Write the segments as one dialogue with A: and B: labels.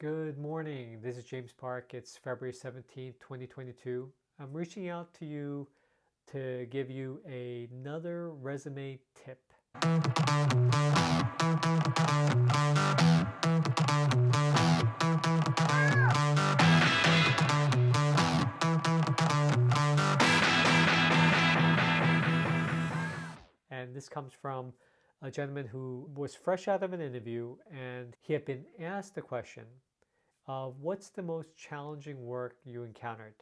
A: Good morning. This is James Park. It's February 17th, 2022. I'm reaching out to you to give you another resume tip. And this comes from a gentleman who was fresh out of an interview and he had been asked the question of what's the most challenging work you encountered?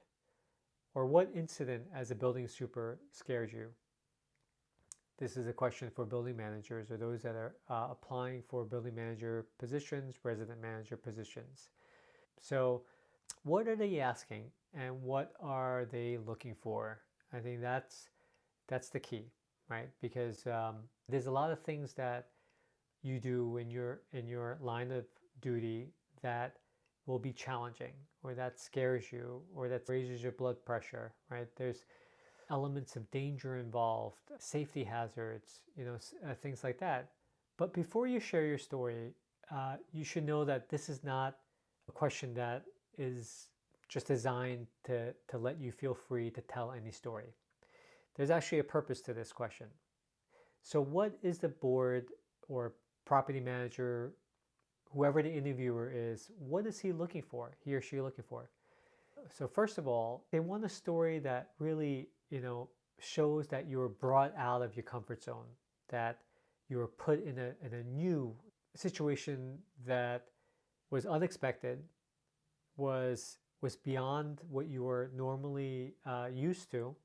A: Or what incident as a building super scared you? This is a question for building managers or those that are applying for building manager positions, resident manager positions. So, what are they asking and what are they looking for? I think that's the key, right? Because there's a lot of things that you do in your line of duty that will be challenging or that scares you or that raises your blood pressure, right? There's elements of danger involved, safety hazards, things like that. But before you share your story, you should know that this is not a question that is just designed to let you feel free to tell any story. There's actually a purpose to this question. So, what is the board or property manager, whoever the interviewer is, what is he looking for, he or she looking for? So first of all, they want a story that really, shows that you were brought out of your comfort zone, that you were put in a new situation that was unexpected, was beyond what you were normally used to,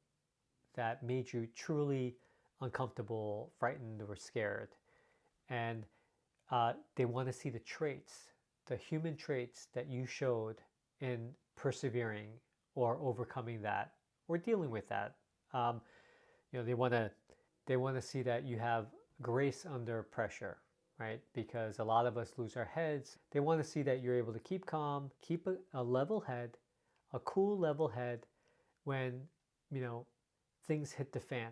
A: that made you truly uncomfortable, frightened, or scared. And they want to see the traits, the human traits that you showed in persevering or overcoming that or dealing with that. They want to see that you have grace under pressure, right? Because a lot of us lose our heads. They want to see that you're able to keep calm, keep a level head, a cool level head when things hit the fan.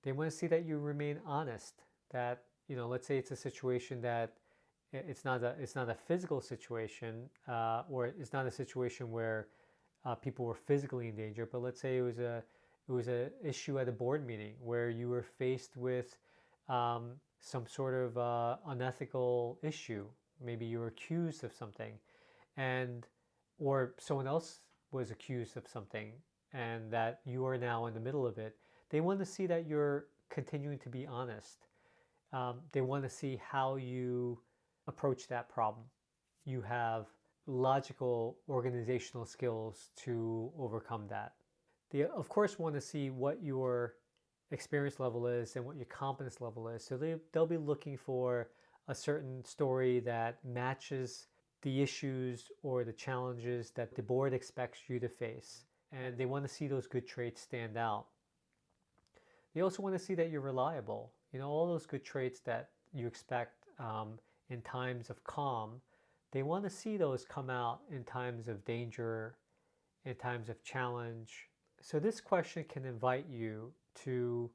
A: They want to see that you remain honest. That let's say it's a situation that it's not a physical situation, or it's not a situation where people were physically in danger. But let's say it was a issue at a board meeting where you were faced with some sort of unethical issue. Maybe you were accused of something, and or someone else was accused of something, and that you are now in the middle of it. They want to see that you're continuing to be honest. They want to see how you approach that problem. You have logical organizational skills to overcome that. They, of course, want to see what your experience level is and what your competence level is. So they'll be looking for a certain story that matches the issues or the challenges that the board expects you to face. And they want to see those good traits stand out. They also want to see that you're reliable. All those good traits that you expect in times of calm, they want to see those come out in times of danger, in times of challenge. So this question can invite you to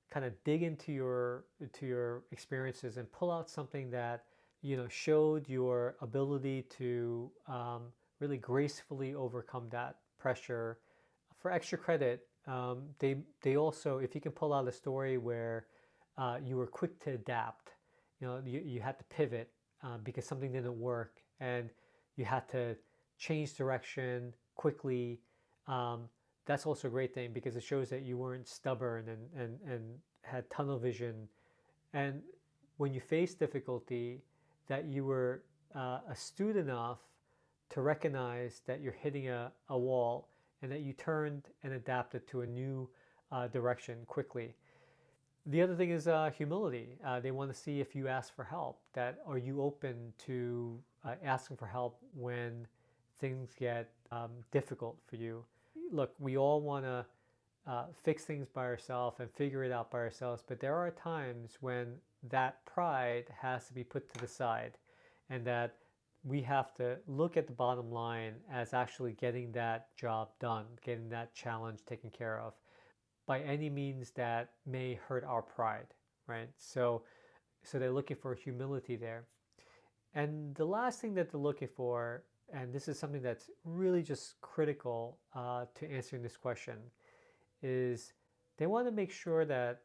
A: kind of dig into your experiences and pull out something that showed your ability to really gracefully overcome that pressure. For extra credit, they also, if you can pull out a story where you were quick to adapt, you had to pivot because something didn't work, and you had to change direction quickly. That's also a great thing because it shows that you weren't stubborn and had tunnel vision. And when you face difficulty, that you were astute enough to recognize that you're hitting a wall and that you turned and adapted to a new direction quickly. The other thing is humility. They want to see if you ask for help. That are you open to asking for help when things get difficult for you? Look, we all want to fix things by ourselves and figure it out by ourselves, but there are times when that pride has to be put to the side, and that we have to look at the bottom line as actually getting that job done, getting that challenge taken care of by any means that may hurt our pride, right? So they're looking for humility there. And the last thing that they're looking for, and this is something that's really just critical to answering this question, is they want to make sure that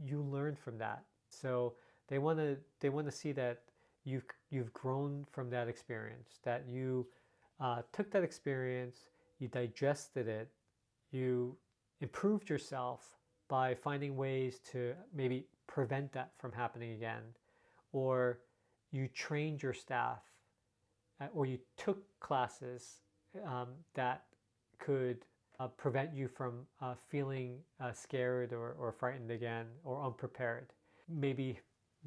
A: you learn from that. So they want to see that you've grown from that experience, that you took that experience, you digested it, you improved yourself by finding ways to maybe prevent that from happening again, or you trained your staff, or you took classes that could prevent you from feeling scared or frightened again or unprepared. Maybe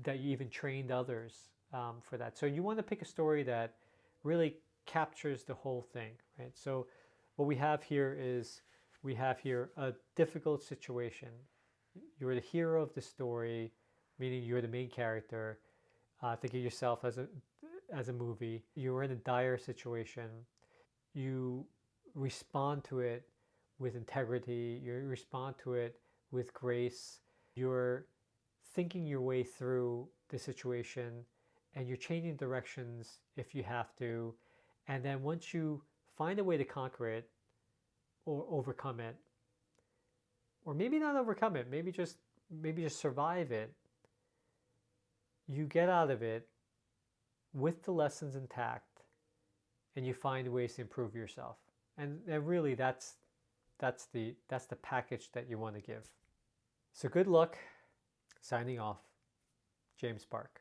A: that you even trained others for that. So you want to pick a story that really captures the whole thing, right? So what we have here is we have here a difficult situation. You're the hero of the story, meaning you're the main character. Think of yourself as a movie. You're in a dire situation. You respond to it with integrity. You respond to it with grace. You're thinking your way through the situation, and you're changing directions if you have to. And then once you find a way to conquer it or overcome it, or maybe not overcome it, maybe just survive it, you get out of it with the lessons intact, and you find ways to improve yourself. And really that's the package that you want to give. So good luck. Signing off, James Park.